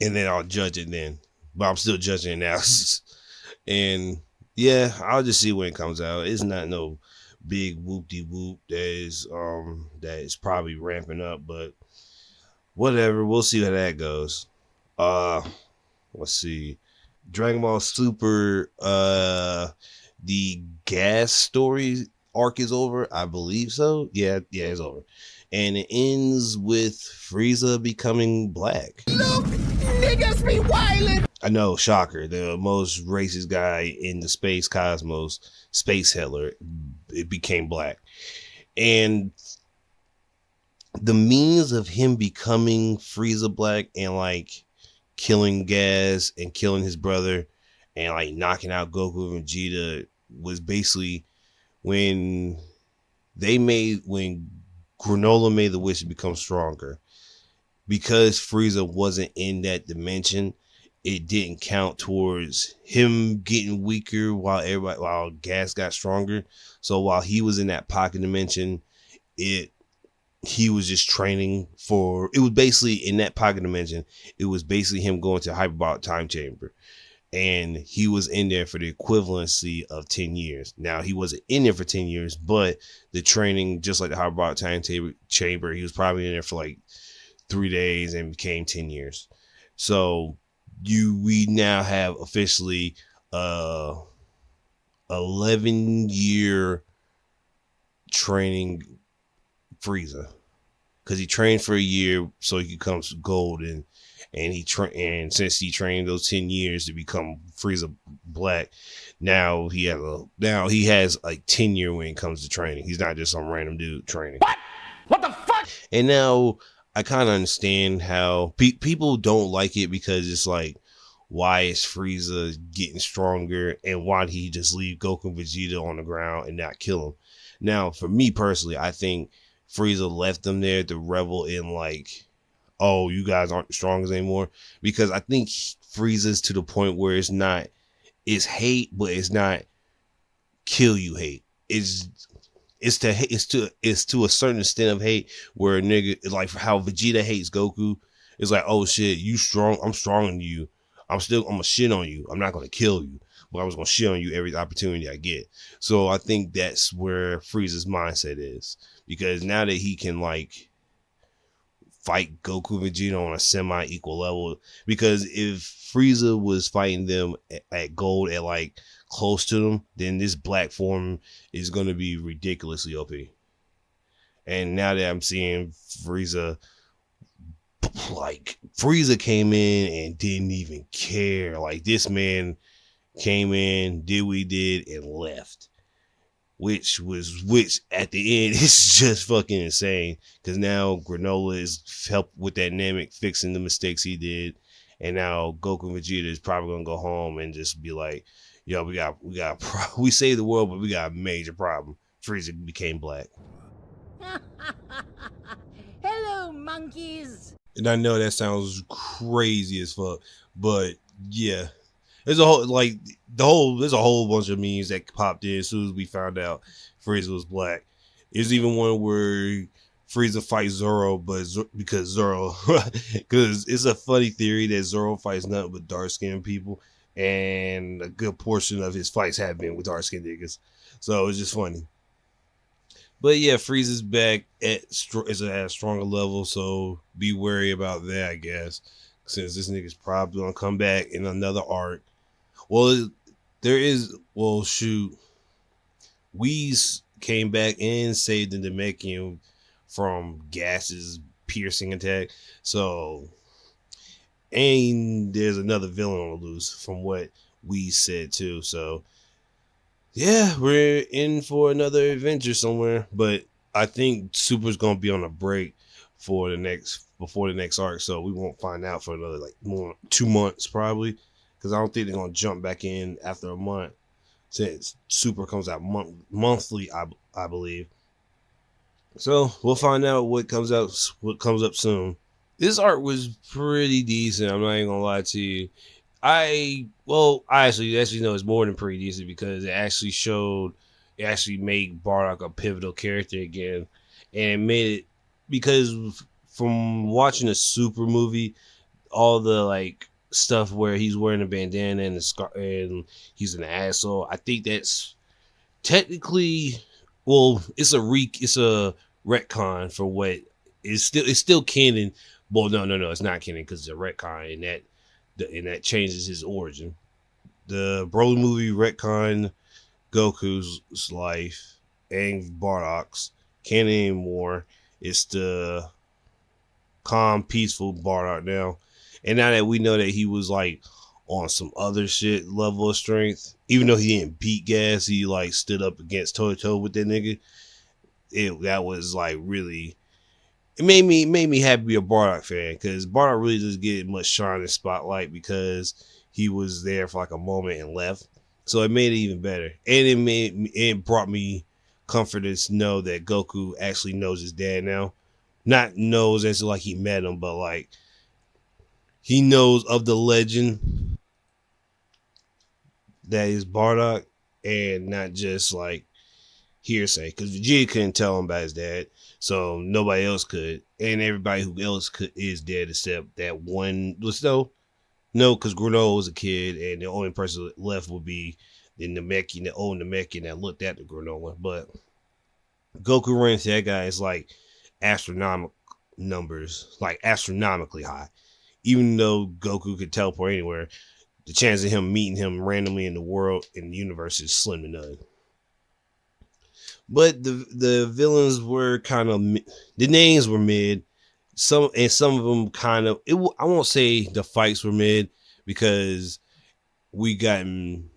and then I'll judge it then. But I'm still judging it now, and yeah, I'll just see when it comes out. It's not no big whoop-de-whoop that is probably ramping up, but whatever, we'll see how that goes. Let's see. Dragon Ball Super, the gas story arc is over, I believe so. Yeah, it's over. And it ends with Frieza becoming black. Look, niggas be wildin'. I know, shocker. The most racist guy in the space cosmos, Space Heller, it became black. And the means of him becoming Frieza black and like killing Gas and killing his brother and like knocking out Goku and Vegeta was basically when Granola made the wish to become stronger. Because Frieza wasn't in that dimension, it didn't count towards him getting weaker while Gas got stronger. So while he was in that pocket dimension, he was just training for, it was basically in that pocket dimension, it was basically him going to hyperbolic time chamber. And he was in there for the equivalency of 10 years. Now, he wasn't in there for 10 years, but the training, just like the hyperbolic time chamber, he was probably in there for like 3 days and became 10 years. So we now have officially 11-year training Frieza, because he trained for a year so he becomes golden, and since he trained those 10 years to become Frieza Black, now he has like 10-year when it comes to training. He's not just some random dude training. What the fuck? And now I kind of understand how people don't like it, because it's like, why is Frieza getting stronger, and why did he just leave Goku and Vegeta on the ground and not kill him? Now, for me personally, I think Frieza left them there to revel in like, oh, you guys aren't the strongest anymore, because I think Frieza's to the point where it's hate, but it's not kill you hate. It's to a certain extent of hate, where a nigga, like how Vegeta hates Goku. It's like, oh shit, you strong, I'm stronger than you. I'm gonna shit on you. I'm not gonna kill you, but I was gonna shit on you every opportunity I get. So I think that's where Frieza's mindset is, because now that he can like fight Goku and Vegeta on a semi-equal level, because if Frieza was fighting them at gold, at like close to them, then this black form is going to be ridiculously OP. And now that I'm seeing Frieza came in and didn't even care. Like, this man came in, did what he did, and left. Which at the end is just fucking insane, because now Granola is helped with that Namek fixing the mistakes he did, and now Goku and Vegeta is probably gonna go home and just be like, yo, we saved the world, but we got a major problem. Frieza became black. Hello, monkeys. And I know that sounds crazy as fuck, but yeah. There's a whole bunch of memes that popped in as soon as we found out Frieza was black. There's even one where Frieza fights Zoro, because it's a funny theory that Zoro fights nothing but dark skinned people, and a good portion of his fights have been with dark skinned niggas. So it's just funny. But yeah, Frieza's back at a stronger level, so be wary about that, I guess, since this nigga's probably gonna come back in another arc. Well, Whis came back and saved the Namekian from Gas's piercing attack. So, and there's another villain on the loose from what Whis said too. So, yeah, we're in for another adventure somewhere. But I think Super's gonna be on a break before the next arc, so we won't find out for another more 2 months probably. Because I don't think they're going to jump back in after a month, since Super comes out monthly, I believe. So we'll find out what comes up soon. This art was pretty decent. I'm not even going to lie to you. I actually know it's more than pretty decent, because it actually made Bardock a pivotal character again. And made it, because from watching a Super movie, all the like stuff where he's wearing a bandana and a scar and he's an asshole, I think that's technically, it's a retcon for what is still canon. Well, no, it's not canon, because it's a retcon, and that changes his origin. The Broly movie retcon Goku's life and Bardock's canon anymore. It's the calm, peaceful Bardock now. And now that we know that he was like on some other shit level of strength, even though he didn't beat Gas, he like stood up against toe to toe with that nigga. That was like really, it made me happy to be a Bardock fan, because Bardock really doesn't get much shine and spotlight, because he was there for like a moment and left. So it made it even better, and it brought me comfort to know that Goku actually knows his dad now. Not knows as like he met him, but like he knows of the legend that is Bardock, and not just like hearsay, because Vegeta couldn't tell him about his dad, so nobody else could, and everybody who else could is dead except that one. No, because Granola was a kid, and the only person left would be the Namekian, the old Namekian that looked at the Granola. But Goku running to that guy is like astronomical numbers, like astronomically high. Even though Goku could teleport anywhere, the chance of him meeting him randomly in the world, in the universe, is slim to none. But the villains were kind of, the names were mid. Some of them kind of, I won't say the fights were mid, because we gotten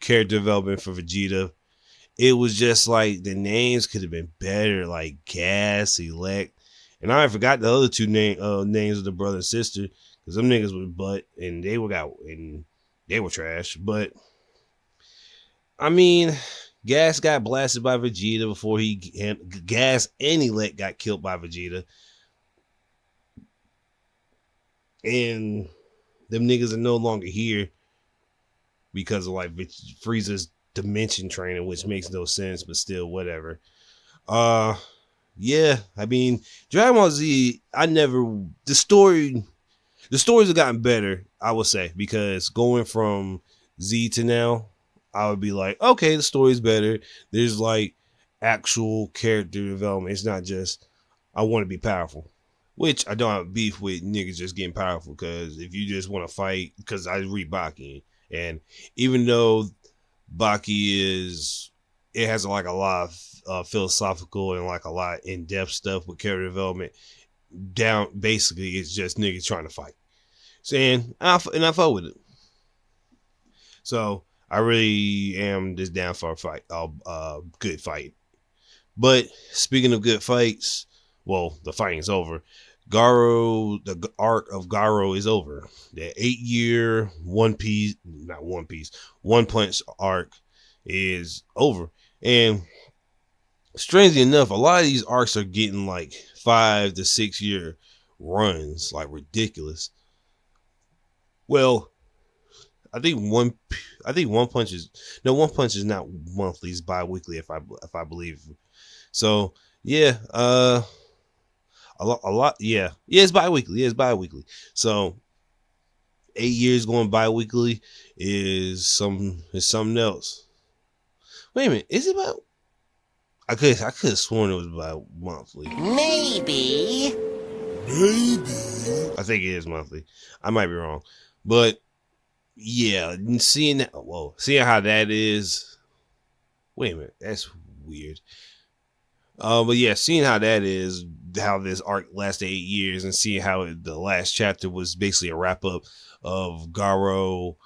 character development for Vegeta. It was just like the names could have been better, like Gas, Elect, and I forgot the other two names of the brother and sister, because them niggas were butt and they were trash. But I mean, Gas got blasted by Vegeta before Gas and Elect got killed by Vegeta. And them niggas are no longer here because of like Frieza's dimension training, which makes no sense, but still, whatever. Yeah, I mean, Dragon Ball Z, the stories have gotten better, I would say, because going from Z to now, I would be like, okay, the story's better. There's like actual character development. It's not just, I want to be powerful. Which I don't have beef with niggas just getting powerful, because if you just want to fight, because I read Baki, and even though Baki it has like a lot of philosophical and like a lot of in-depth stuff with character development, basically it's just niggas trying to fight. And I fought with it. So I really am just down for a fight, good fight. But speaking of good fights, well, the fighting's over. The arc of Garo is over. The 8-year One Punch arc is over. And strangely enough, a lot of these arcs are getting like 5 to 6 year runs, like ridiculous. Well, I think One Punch is not monthly, it's bi-weekly if I believe. So yeah, a lot, yeah, it's bi-weekly. So 8 years going bi-weekly is something else. Wait a minute, is it about? I could have sworn it was about monthly. Maybe. I think it is monthly. I might be wrong, but yeah, seeing how that is. Wait a minute, that's weird. But yeah, seeing how that is, how this arc lasted 8 years, and seeing how the last chapter was basically a wrap up of Garo.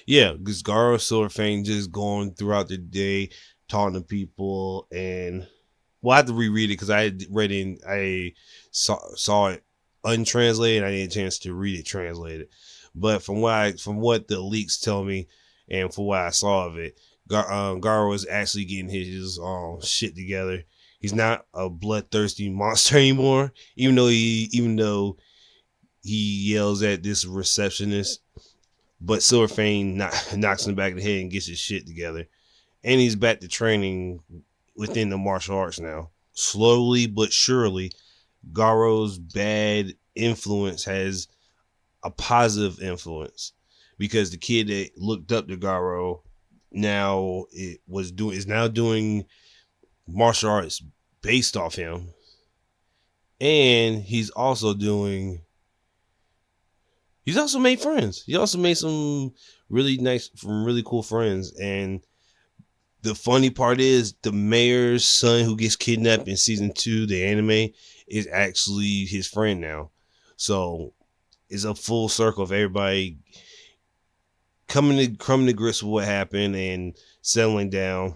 Yeah, because Garo Silverfang just going throughout the day, talking to people, and I have to reread it because I saw it untranslated. I didn't get a chance to read it translated, but from what the leaks tell me, and from what I saw of it, Garo is actually getting his shit together. He's not a bloodthirsty monster anymore, even though he yells at this receptionist. But Silverfang knocks him in the back of the head and gets his shit together. And he's back to training within the martial arts now. Slowly but surely, Garo's bad influence has a positive influence, because the kid that looked up to Garo is now doing martial arts based off him, and he's also made friends. He also made some really cool friends. And the funny part is, the mayor's son who gets kidnapped in season 2, the anime, is actually his friend now. So it's a full circle of everybody coming to grips with what happened and settling down.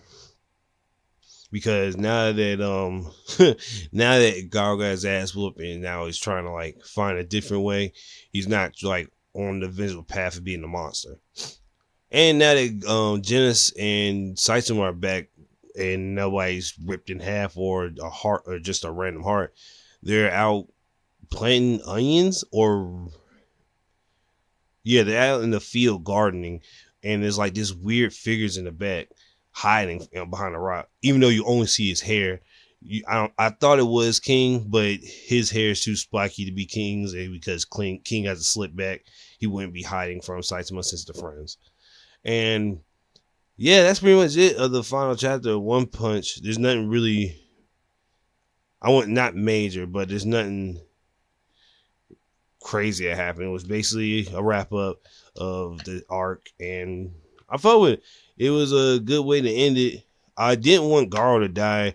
Because now that Garo got his ass whooped, and now he's trying to like find a different way, he's not like on the visual path of being a monster. And now that Genesis and Saitama are back, and nobody's ripped in half or a heart or just a random heart, they're out planting onions or Yeah, they're out in the field gardening, and there's like this weird figures in the back hiding, behind a rock. Even though you only see his hair, I thought it was King, but his hair is too spiky to be King's, and because King has a slip back, he wouldn't be hiding from Saitama's sister friends. And yeah, that's pretty much it of the final chapter of One Punch. There's nothing really, I want not major, but there's nothing crazy that happened. It was basically a wrap up of the arc, and I felt with it. It was a good way to end it. I didn't want Garo to die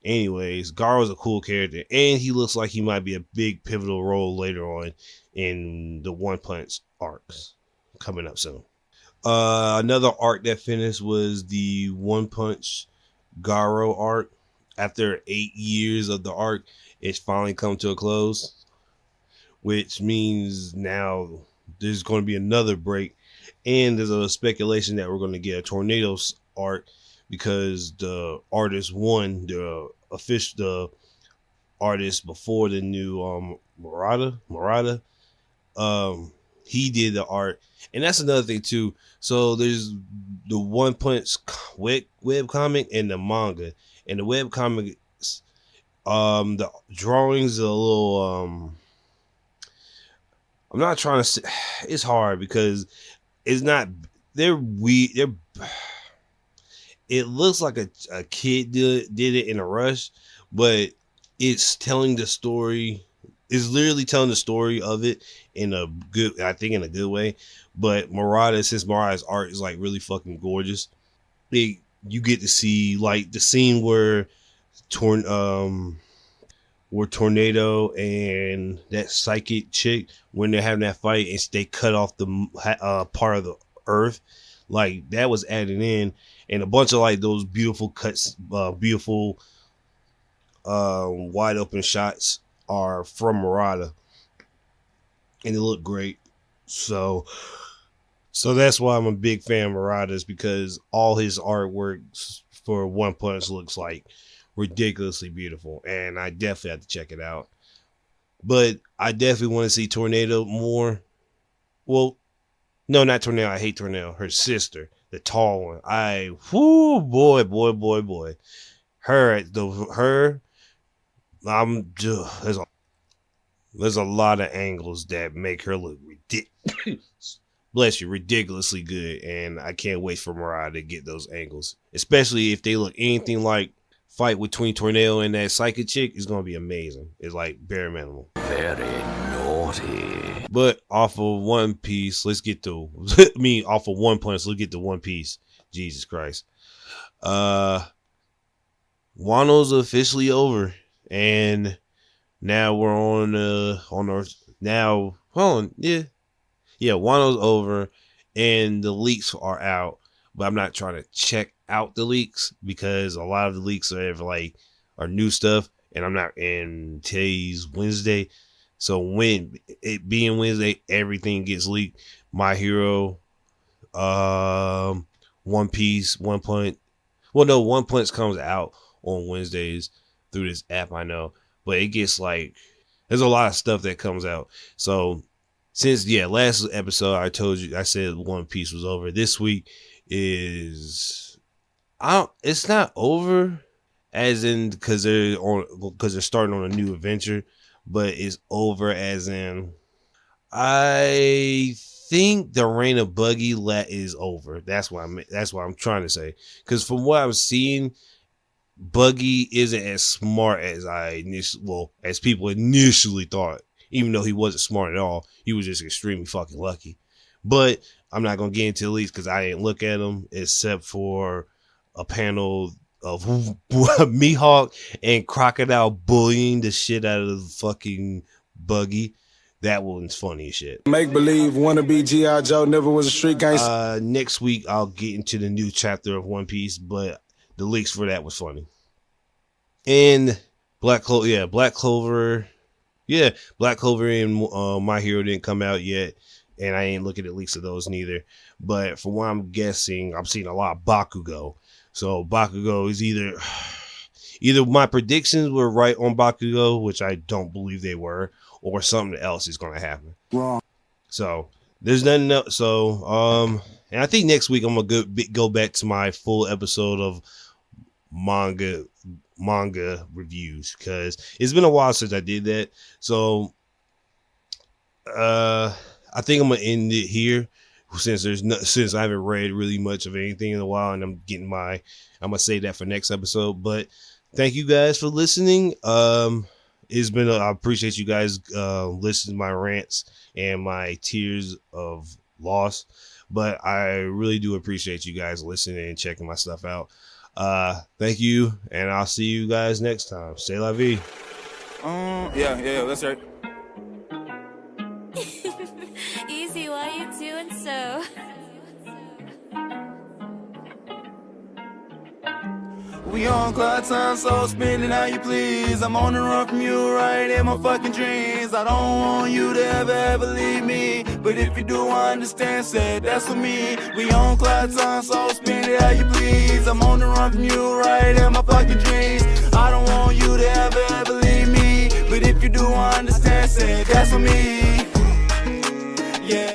anyways. Garo's a cool character, and he looks like he might be a big pivotal role later on in the One Punch arcs coming up soon. Another arc that finished was the One Punch Garo arc. After 8 years of the arc, it's finally come to a close, which means now there's going to be another break, and there's a speculation that we're going to get a Tornadoes arc because the artist won the artist before the new Murata. He did the art, and that's another thing too. So there's the One Punch web comic and the manga, and the web comic, the drawings are a little I'm not trying to say, it's hard because it's not, it looks like a kid did it in a rush, but it's telling the story. It's literally telling the story of it in a good, I think in a good way. But since Murata's art is like really fucking gorgeous, you get to see like the scene where Tornado and that psychic chick, when they're having that fight and they cut off the part of the earth, like that was added in, and a bunch of like those beautiful cuts, beautiful wide open shots are from Murata, and they look great. So that's why I'm a big fan of Murata's, because all his artwork for One Punch looks like ridiculously beautiful, and I definitely have to check it out. But I definitely want to see Tornado more. Well, no, not Tornado. I hate Tornado. Her sister, the tall one. Boy. There's a lot of angles that make her look ridiculous. Bless you, ridiculously good, and I can't wait for Murata to get those angles, especially if they look anything like fight between Tornado and that psychic chick. Is gonna be amazing. It's like bare minimum. Very naughty. But off of One Piece, let's get to off of One Punch, let's get to One Piece. Jesus Christ. Wano's officially over, and now we're on our now. Hold on, yeah, Wano's over, and the leaks are out. But I'm not trying to check out the leaks because a lot of the leaks are new stuff, and I'm not. And today's Wednesday, so when it being Wednesday, everything gets leaked. My Hero, One Piece, One Punch. Well, no, One Punch comes out on Wednesdays through this app, I know, but it gets there's a lot of stuff that comes out. So since last episode I said One Piece was over. This week is it's not over as in because they're starting on a new adventure, but it's over as in I think the reign of Buggy is over. That's what I'm trying to say, because from what I'm seeing, Buggy isn't as smart as as people initially thought. Even though he wasn't smart at all, he was just extremely fucking lucky. But I'm not gonna get into the leaks because I didn't look at them except for a panel of Mihawk and Crocodile bullying the shit out of the fucking Buggy. That one's funny as shit. Make believe wannabe G.I. Joe never was a street gangster. Next week I'll get into the new chapter of One Piece, but the leaks for that was funny. And Black Clover. Yeah, Black Clover and My Hero didn't come out yet, and I ain't looking at leaks of those neither. But from what I'm guessing, I'm seeing a lot of Bakugo. So Bakugo is either my predictions were right on Bakugo, which I don't believe they were, or something else is going to happen. Wrong. So there's nothing else. So, and I think next week I'm gonna go back to my full episode of manga reviews, because it's been a while since I did that. So, I think I'm gonna end it here, since I haven't read really much of anything in a while, and I'm gonna save that for next episode. But thank you guys for listening. It's been I appreciate you guys listening to my rants and my tears of loss, but I really do appreciate you guys listening and checking my stuff out. Thank you, and I'll see you guys next time. Stay la vie. Yeah, that's right. Easy, why you doing so? We on cloud time, so spin it how you please. I'm on the run from you right in my fucking dreams. I don't want you to ever leave me, but if you do, I understand, said that's for me. We on cloud time, so spin it how you please. I'm on the run from you right in my fucking dreams. I don't want you to ever leave me, but if you do, I understand, said that's for me. Yeah.